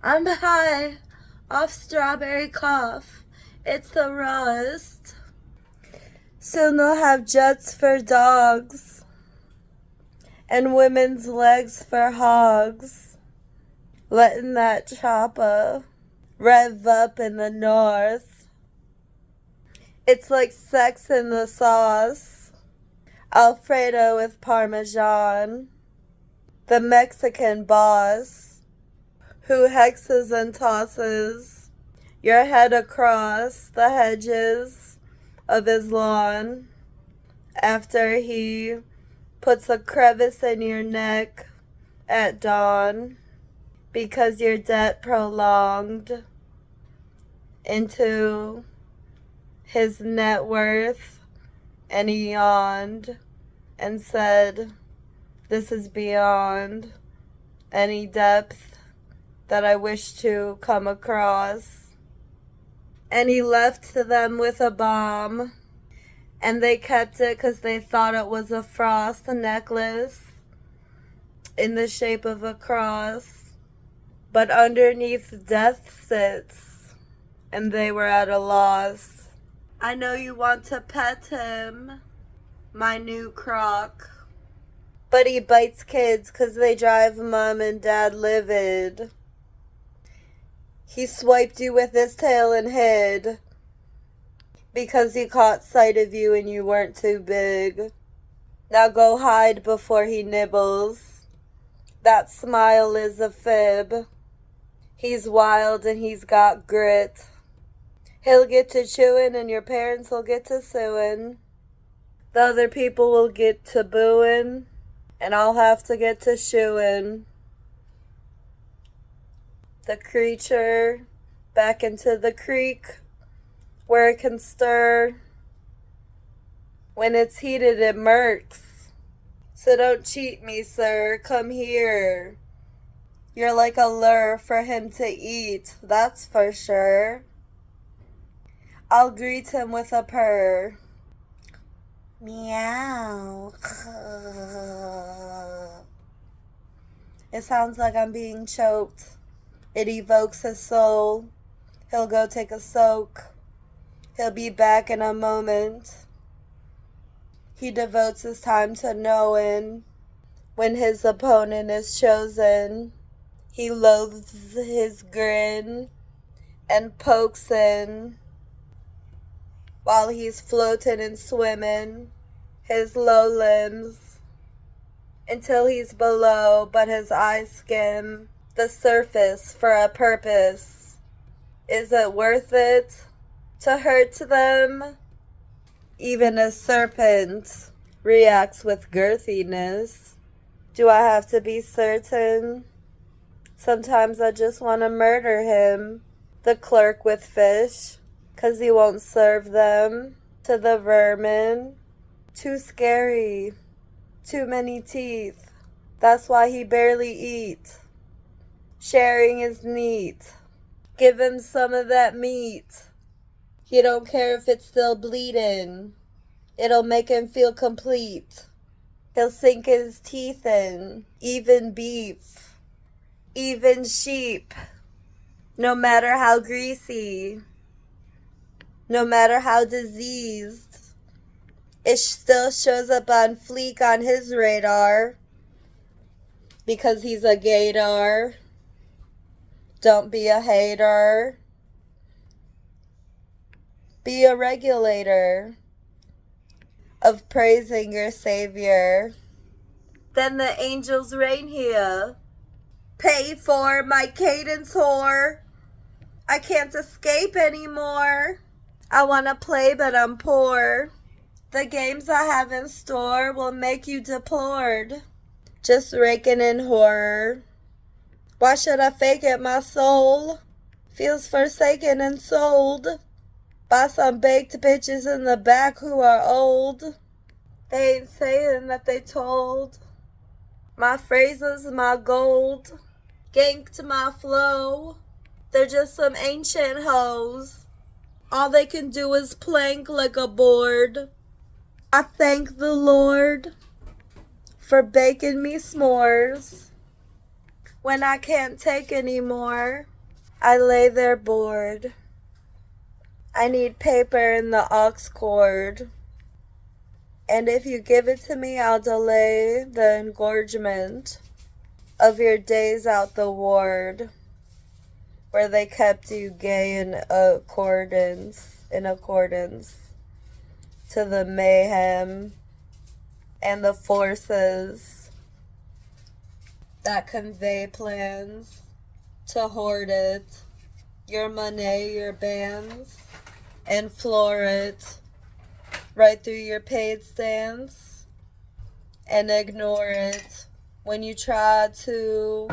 I'm high off strawberry cough. It's the rawest. Soon they'll have jets for dogs and women's legs for hogs. Letting that chopper rev up in the north. It's like sex in the sauce. Alfredo with Parmesan. The Mexican boss who hexes and tosses your head across the hedges of his lawn after he puts a crevice in your neck at dawn because your debt prolonged into his net worth, and he yawned and said, "This is beyond any depth that I wish to come across." And he left them with a bomb, and they kept it because they thought it was a frost necklace in the shape of a cross. But underneath death sits, and they were at a loss. I know you want to pet him, my new croc, but he bites kids 'cause they drive mom and dad livid. He swiped you with his tail and hid because he caught sight of you and you weren't too big. Now go hide before he nibbles. That smile is a fib. He's wild and he's got grit. He'll get to chewing and your parents will get to suing. The other people will get to booing and I'll have to get to shooing. The creature back into the creek where it can stir. When it's heated, it murks. So don't cheat me, sir. Come here. You're like a lure for him to eat, that's for sure. I'll greet him with a purr. Meow. It sounds like I'm being choked. It evokes his soul. He'll go take a soak. He'll be back in a moment. He devotes his time to knowing when his opponent is chosen. He loathes his grin and pokes in while he's floating and swimming his low limbs until he's below, but his eyes skim the surface for a purpose. Is it worth it to hurt them? Even a serpent reacts with girthiness. Do I have to be certain? Sometimes I just want to murder him, the clerk with fish, 'cause he won't serve them to the vermin. Too scary. Too many teeth. That's why he barely eats. Sharing is neat. Give him some of that meat. He don't care if it's still bleeding. It'll make him feel complete. He'll sink his teeth in. Even beef. Even sheep. No matter how greasy. No matter how diseased. It still shows up on fleek on his radar. Because he's a gaydar. Don't be a hater. Be a regulator of praising your Savior. Then the angels reign here. Pay for my cadence whore. I can't escape anymore. I want to play, but I'm poor. The games I have in store will make you deplored. Just raking in horror. Why should I fake it? My soul feels forsaken and sold by some baked bitches in the back who are old. They ain't saying that they told. My phrases, my gold, ganked my flow. They're just some ancient hoes. All they can do is plank like a board. I thank the Lord for baking me s'mores. When I can't take anymore, I lay there bored. I need paper in the aux cord. And if you give it to me, I'll delay the engorgement of your days out the ward, where they kept you gay in accordance to the mayhem and the forces that convey plans to hoard it, your money, your bands, and floor it right through your paid stands and ignore it when you try to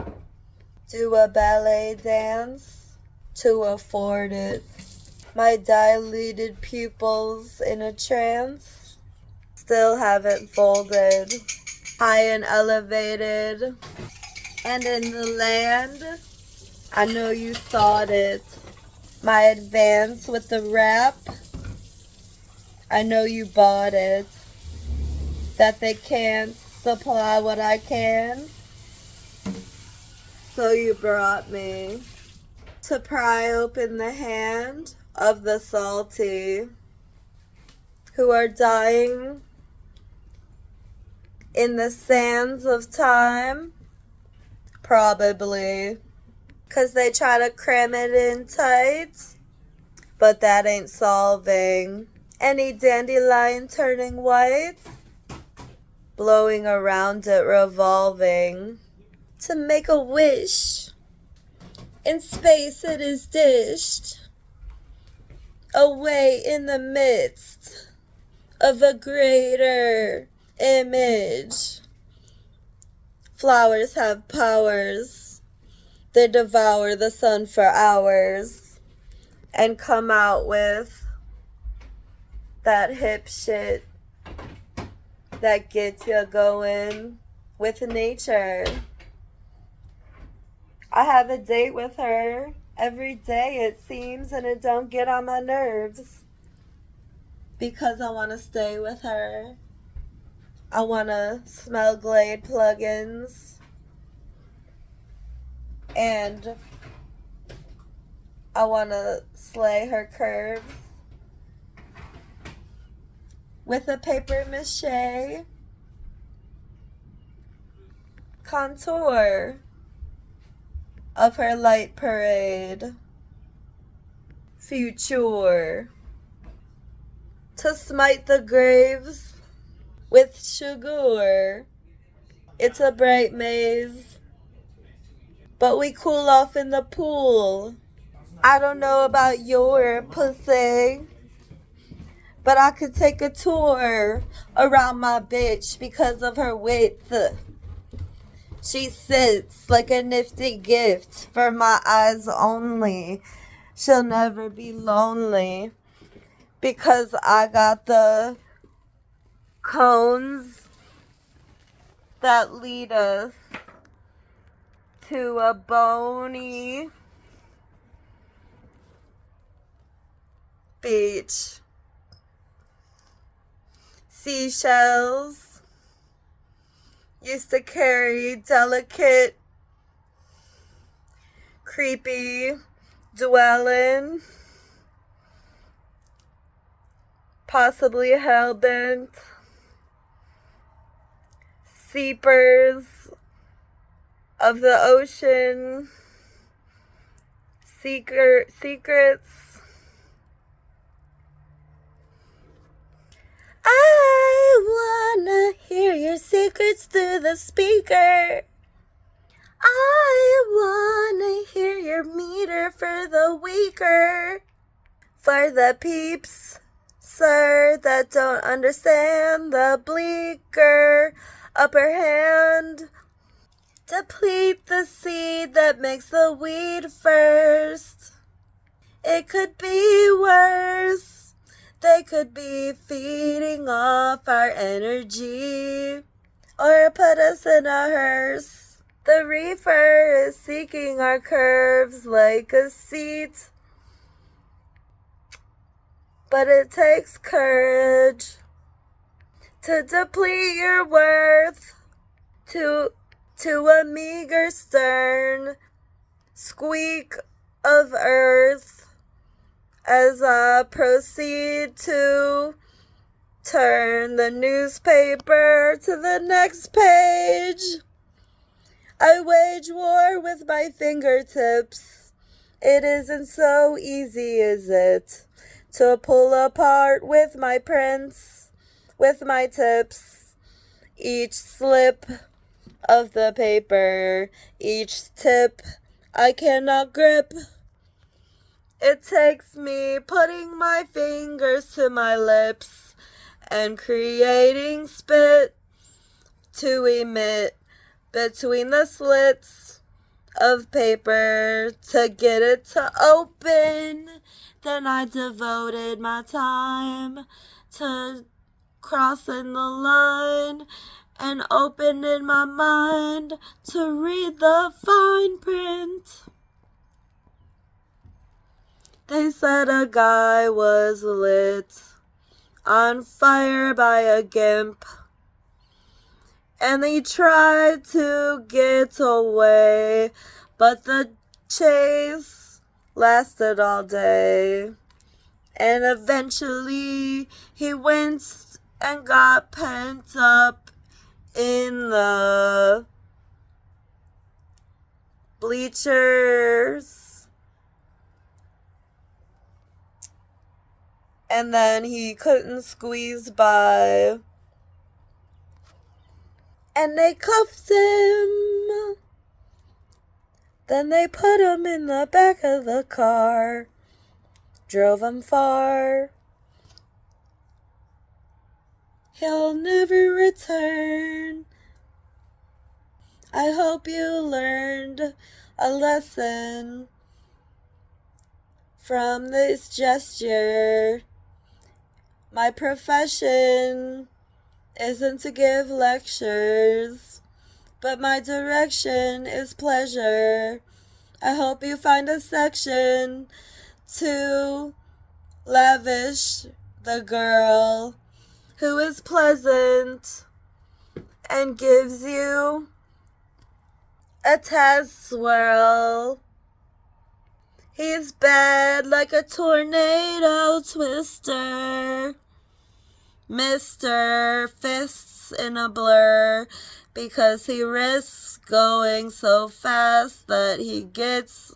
do a ballet dance to afford it. My dilated pupils in a trance still haven't folded, high and elevated, and in the land, I know you thought it. My advance with the rap, I know you bought it. That they can't supply what I can, so you brought me to pry open the hand of the salty, who are dying in the sands of time, probably, 'cause they try to cram it in tight, but that ain't solving any dandelion turning white, blowing around it, revolving, to make a wish. In space it is dished, away in the midst of a greater image. Flowers have powers. They devour the sun for hours and come out with that hip shit that gets you going with nature. I have a date with her every day, it seems, and it don't get on my nerves because I want to stay with her. I want to smell Glade plugins, and I want to slay her curves with a paper mache contour of her light parade. Future. To smite the graves with sugar. It's a bright maze, but we cool off in the pool. I don't know about your pussy, but I could take a tour around my bitch because of her width. She sits like a nifty gift for my eyes only. She'll never be lonely because I got the cones that lead us to a bony beach. Seashells used to carry delicate, creepy dwelling, possibly hell-bent seepers of the ocean, secrets. I wanna hear your secrets through the speaker. I wanna hear your meter for the weaker. For the peeps, sir, that don't understand the bleaker upper hand. Deplete the seed that makes the weed first. It could be worse. They could be feeding off our energy or put us in a hearse. The reefer is seeking our curves like a seat. But it takes courage to deplete your worth, to to a meager stern squeak of earth as I proceed to turn the newspaper to the next page. I wage war with my fingertips. It isn't so easy, is it, to pull apart with my prints, with my tips, each slip of the paper, each tip I cannot grip. It takes me putting my fingers to my lips and creating spit to emit between the slits of paper to get it to open. Then I devoted my time to crossing the line and opening my mind to read the fine print. They said a guy was lit on fire by a gimp, and he tried to get away, but the chase lasted all day. And eventually he went and got pent up in the bleachers. And then he couldn't squeeze by. And they cuffed him. Then they put him in the back of the car. Drove him far. He'll never return. I hope you learned a lesson from this gesture. My profession isn't to give lectures, but my direction is pleasure. I hope you find a section to lavish the girl who is pleasant and gives you a test swirl. He's bad like a tornado twister. Mr. Fists in a blur because he risks going so fast that he gets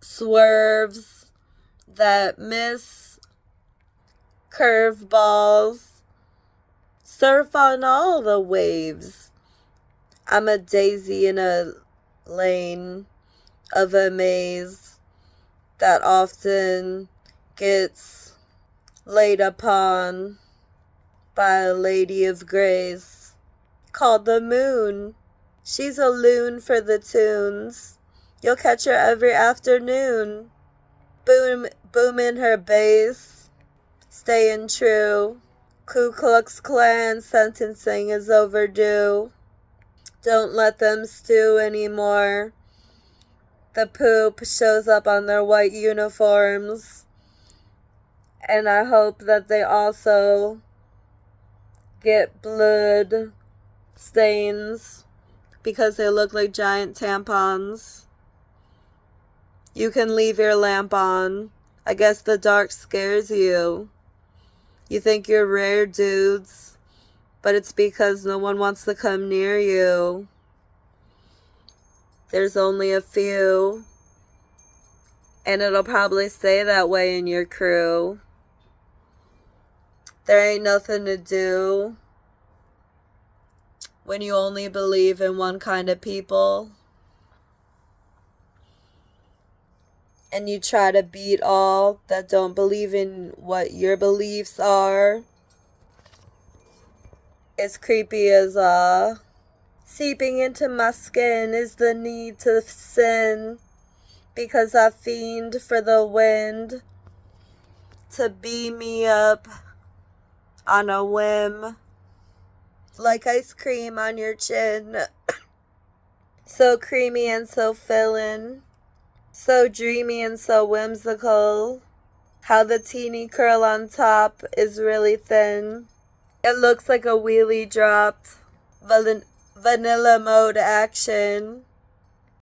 swerves that miss curveballs. Surf on all the waves. I'm a daisy in a lane of a maze that often gets laid upon by a lady of grace called the moon. She's a loon for the tunes. You'll catch her every afternoon. Booming her bass, staying true. Ku Klux Klan sentencing is overdue. Don't let them stew anymore. The poop shows up on their white uniforms. And I hope that they also get blood stains because they look like giant tampons. You can leave your lamp on. I guess the dark scares you. You think you're rare dudes, but it's because no one wants to come near you. There's only a few, and it'll probably stay that way in your crew. There ain't nothing to do when you only believe in one kind of people and you try to beat all that don't believe in what your beliefs are. It's creepy as seeping into my skin is the need to sin because I fiend for the wind to beam me up on a whim, like ice cream on your chin. So creamy and so filling, so dreamy and so whimsical. How the teeny curl on top is really thin. It looks like a wheelie dropped vanilla mode action.